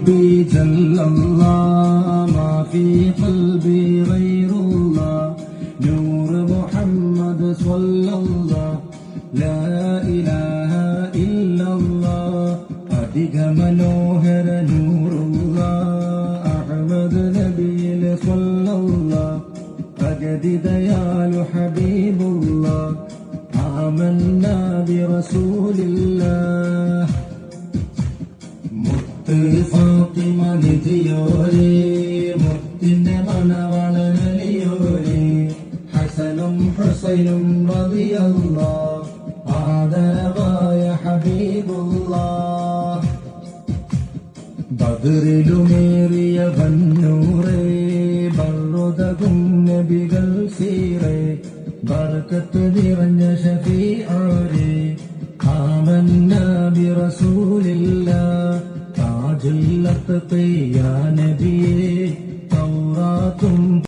ربي جل الله ما في قلبي غير الله نور محمد صلى الله لا إله إلا الله أدق منوهر نور الله أحمد نبي صلى الله أجد ديال حبيب الله آمنا برسول الله മുത്ത് ഫാത്തിമ നിധിയോരേ മുത്തിന്റെ മണവളനലിയോരേ ഹസനും ഹുസൈനും റളിയല്ലാഹ് ആദരവായ ഹബീബുല്ലാഹ് ബദറിലുമേറിയ വന്നൂറേ ബറുദകും നബികൾ സീറേ ബർക്കത്ത് നിറഞ്ഞ ഷഫീഉരേ آمنا برسول الله تاج اللطف يا نبي